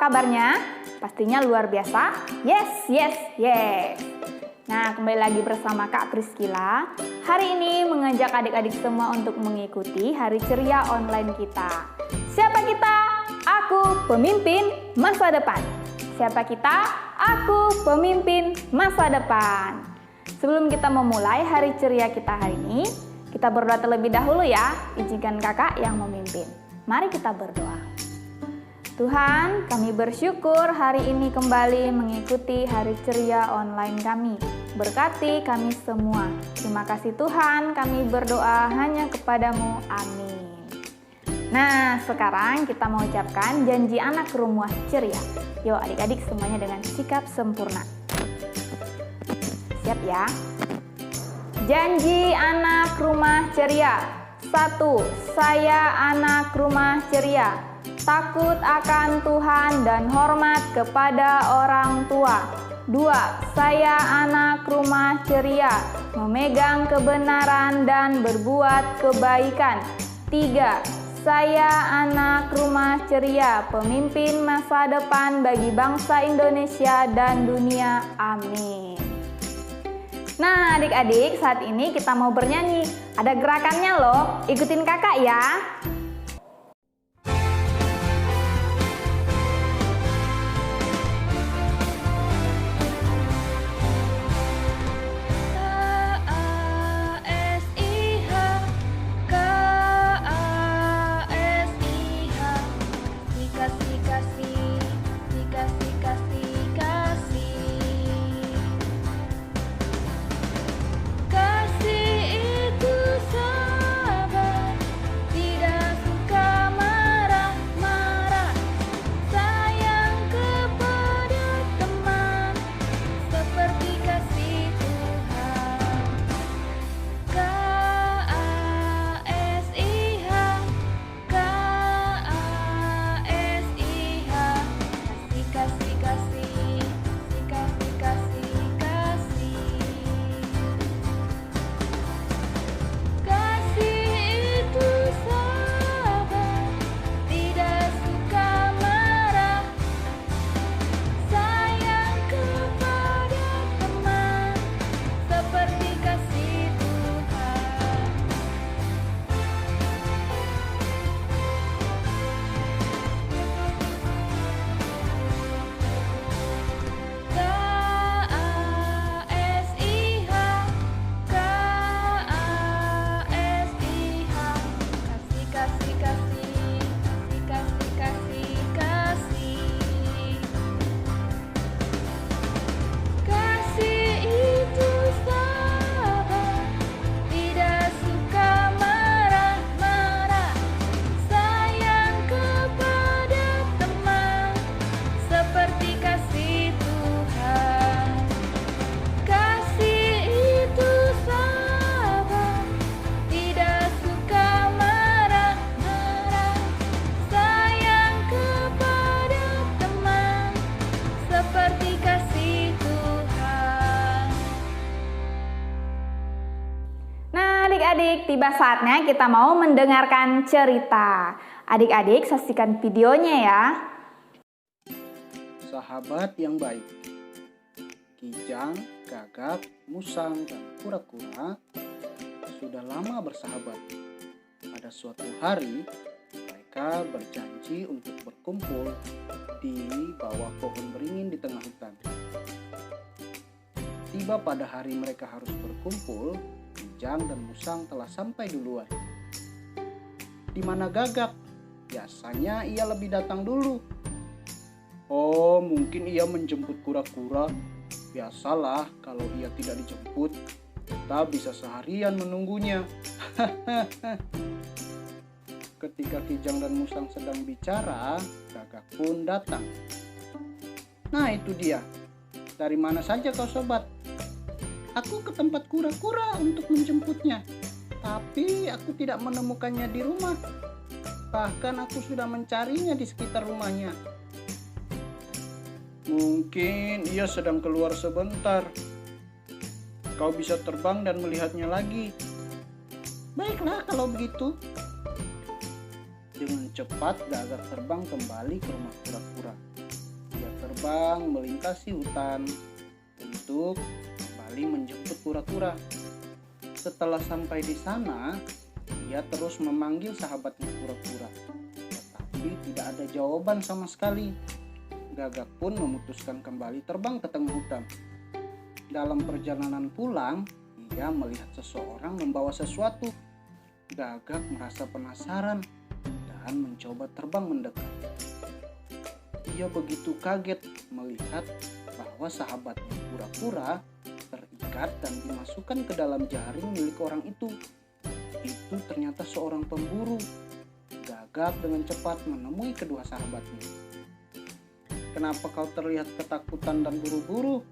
kabarnya? Pastinya luar biasa? Yes, yes, yes! Nah, kembali lagi bersama Kak Priscila. Hari ini mengajak adik-adik semua untuk mengikuti Hari Ceria online kita. Siapa kita? Aku pemimpin masa depan. Siapa kita? Aku pemimpin masa depan. Sebelum kita memulai Hari Ceria kita hari ini, kita berdoa terlebih dahulu ya. Izinkan kakak yang memimpin. Mari kita berdoa. Tuhan, kami bersyukur hari ini kembali mengikuti Hari Ceria online kami. Berkati kami semua. Terima kasih Tuhan, kami berdoa hanya kepadamu. Amin. Nah, sekarang kita mau ucapkan janji anak rumah ceria. Yuk adik-adik semuanya dengan sikap sempurna. Siap ya? Janji anak rumah ceria. 1. Saya anak rumah ceria. Takut akan Tuhan dan hormat kepada orang tua. 2. Saya anak rumah ceria, memegang kebenaran dan berbuat kebaikan. 3. Saya anak rumah ceria, pemimpin masa depan bagi bangsa Indonesia dan dunia. Amin. Nah, adik-adik, saat ini kita mau bernyanyi. Ada gerakannya loh, ikutin kakak ya. Adik-adik, tiba saatnya kita mau mendengarkan cerita. Adik-adik, saksikan videonya ya. Sahabat yang baik. Kijang, Gagak, Musang, dan Kura-Kura sudah lama bersahabat. Pada suatu hari, mereka berjanji untuk berkumpul di bawah pohon beringin di tengah hutan. Tiba pada hari mereka harus berkumpul, Kijang dan Musang telah sampai duluan. Di mana Gagak? Biasanya ia lebih datang dulu. Oh, mungkin ia menjemput kura-kura. Biasalah kalau ia tidak dijemput, kita bisa seharian menunggunya. Ketika Kijang dan Musang sedang bicara, Gagak pun datang. Nah, itu dia. Dari mana saja kau sobat? Aku ke tempat kura-kura untuk menjemputnya, tapi aku tidak menemukannya di rumah. Bahkan aku sudah mencarinya di sekitar rumahnya. Mungkin ia sedang keluar sebentar. Kau bisa terbang dan melihatnya lagi. Baiklah kalau begitu. Dengan cepat Gagak terbang kembali ke rumah kura-kura. terbang melintasi hutan untuk kembali menjemput kura-kura. Setelah sampai di sana, ia terus memanggil sahabatnya kura-kura, tetapi tidak ada jawaban sama sekali. Gagak pun memutuskan kembali terbang ke tengah hutan. Dalam perjalanan pulang, ia melihat seseorang membawa sesuatu. Gagak merasa penasaran dan mencoba terbang mendekat. Ia begitu kaget melihat bahwa sahabatnya kura-kura terikat dan dimasukkan ke dalam jaring milik orang itu. Itu ternyata seorang pemburu. Gagak dengan cepat menemui kedua sahabatnya. "Kenapa kau terlihat ketakutan dan buru-buru?"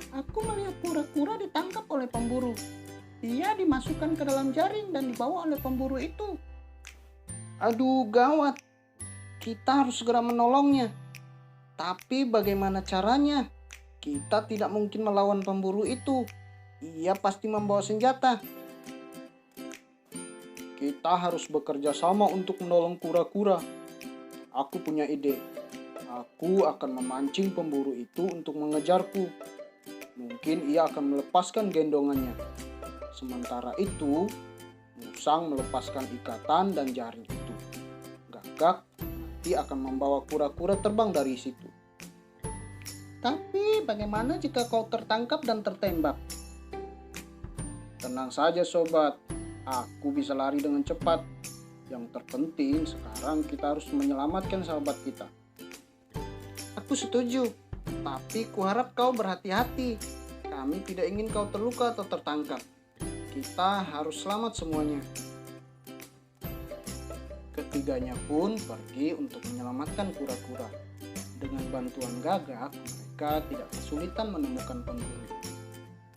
"Aku melihat kura-kura ditangkap oleh pemburu. Ia dimasukkan ke dalam jaring dan dibawa oleh pemburu itu." "Aduh, gawat. Kita harus segera menolongnya. Tapi bagaimana caranya? Kita tidak mungkin melawan pemburu itu. Ia pasti membawa senjata." "Kita harus bekerja sama untuk menolong kura-kura. Aku punya ide. Aku akan memancing pemburu itu untuk mengejarku. Mungkin ia akan melepaskan gendongannya. Sementara itu, musang melepaskan ikatan dan jaring itu. Gagak nanti akan membawa kura-kura terbang dari situ." "Tapi bagaimana jika kau tertangkap dan tertembak?" "Tenang saja sobat, aku bisa lari dengan cepat. Yang terpenting sekarang kita harus menyelamatkan sahabat kita." "Aku setuju, tapi kuharap kau berhati-hati. Kami tidak ingin kau terluka atau tertangkap. Kita harus selamat semuanya." Ketiganya pun pergi untuk menyelamatkan kura-kura. Dengan bantuan Gagak, mereka tidak kesulitan menemukan pemburu.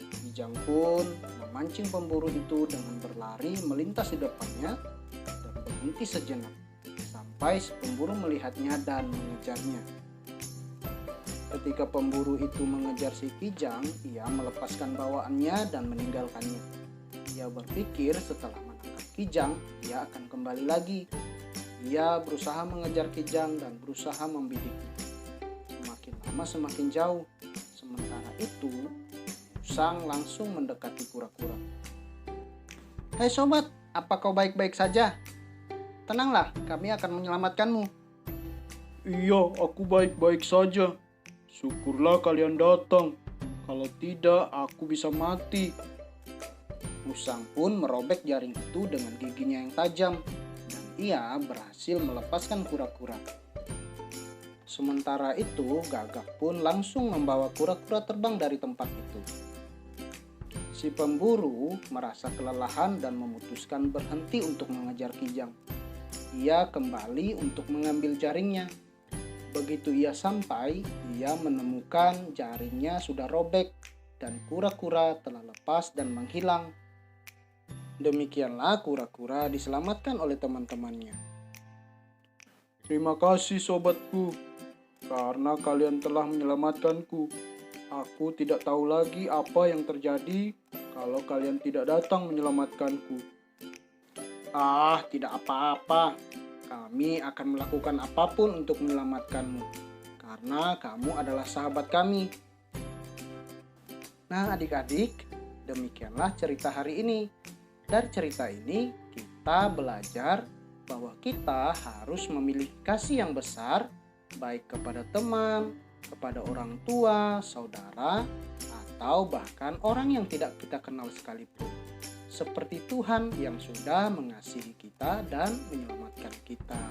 Kijang pun memancing pemburu itu dengan berlari melintas di depannya dan berhenti sejenak sampai si pemburu melihatnya dan mengejarnya. Ketika pemburu itu mengejar si Kijang, ia melepaskan bawaannya dan meninggalkannya. Ia berpikir setelah menangkap Kijang, ia akan kembali lagi. Ia berusaha mengejar Kijang dan berusaha membidiknya. Semakin lama semakin jauh. Sementara itu, musang langsung mendekati kura-kura. "Hei sobat, apa kau baik-baik saja? Tenanglah, kami akan menyelamatkanmu." "Iya, aku baik-baik saja. Syukurlah kalian datang. Kalau tidak, aku bisa mati." Musang pun merobek jaring itu dengan giginya yang tajam, dan ia berhasil melepaskan kura-kura. Sementara itu, Gagak pun langsung membawa kura-kura terbang dari tempat itu. Si pemburu merasa kelelahan dan memutuskan berhenti untuk mengejar Kijang. Ia kembali untuk mengambil jaringnya. Begitu ia sampai, ia menemukan jaringnya sudah robek dan kura-kura telah lepas dan menghilang. Demikianlah kura-kura diselamatkan oleh teman-temannya. "Terima kasih sobatku, karena kalian telah menyelamatkanku. Aku tidak tahu lagi apa yang terjadi kalau kalian tidak datang menyelamatkanku." "Ah, tidak apa-apa. Kami akan melakukan apapun untuk menyelamatkanmu, karena kamu adalah sahabat kami." Nah adik-adik, demikianlah cerita hari ini. Dari cerita ini kita belajar bahwa kita harus memiliki kasih yang besar, baik kepada teman, kepada orang tua, saudara, atau bahkan orang yang tidak kita kenal sekalipun. Seperti Tuhan yang sudah mengasihi kita dan menyelamatkan kita.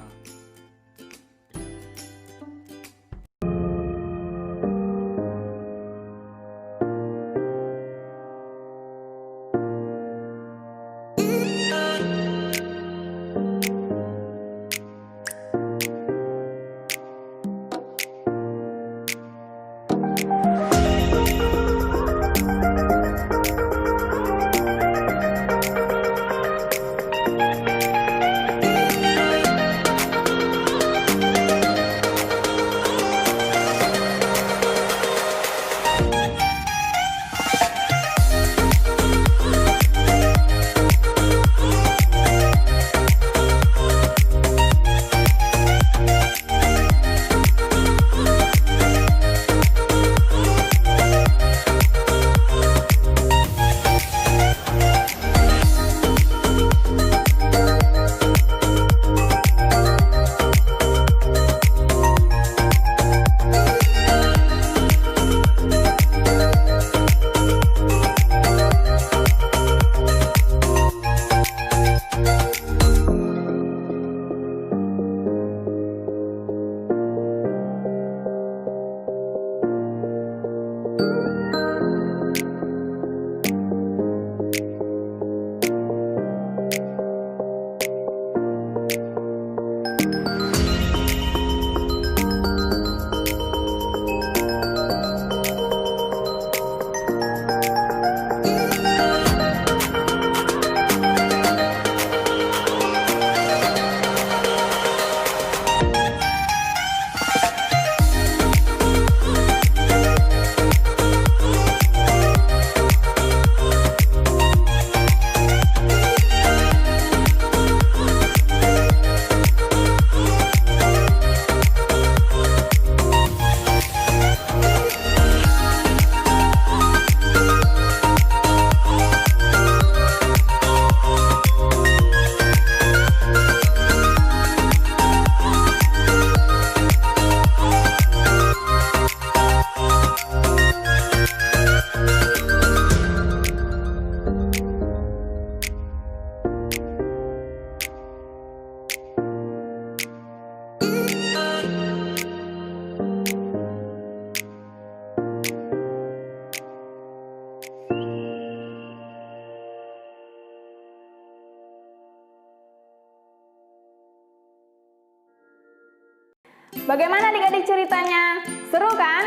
Bagaimana adik-adik ceritanya? Seru kan?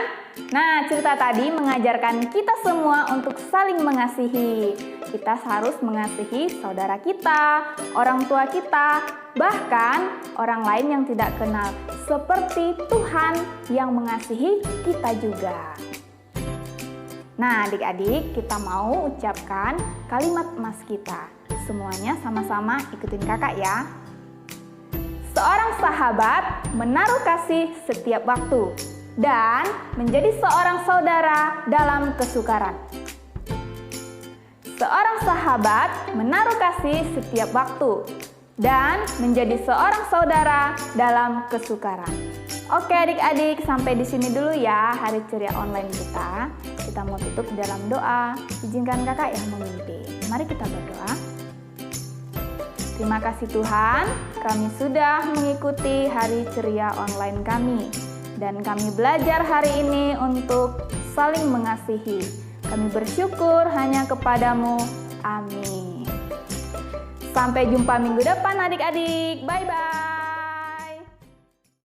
Nah, cerita tadi mengajarkan kita semua untuk saling mengasihi. Kita harus mengasihi saudara kita, orang tua kita, bahkan orang lain yang tidak kenal, seperti Tuhan yang mengasihi kita juga. Nah, adik-adik, kita mau ucapkan kalimat emas kita. Semuanya sama-sama ikutin kakak ya. Seorang sahabat menaruh kasih setiap waktu dan menjadi seorang saudara dalam kesukaran. Seorang sahabat menaruh kasih setiap waktu dan menjadi seorang saudara dalam kesukaran. Oke adik-adik, sampai di sini dulu ya hari ceria online kita. Kita mau tutup dalam doa. Izinkan kakak yang memimpin. Mari kita berdoa. Terima kasih Tuhan, kami sudah mengikuti hari ceria online kami. Dan kami belajar hari ini untuk saling mengasihi. Kami bersyukur hanya kepadamu. Amin. Sampai jumpa minggu depan adik-adik. Bye-bye.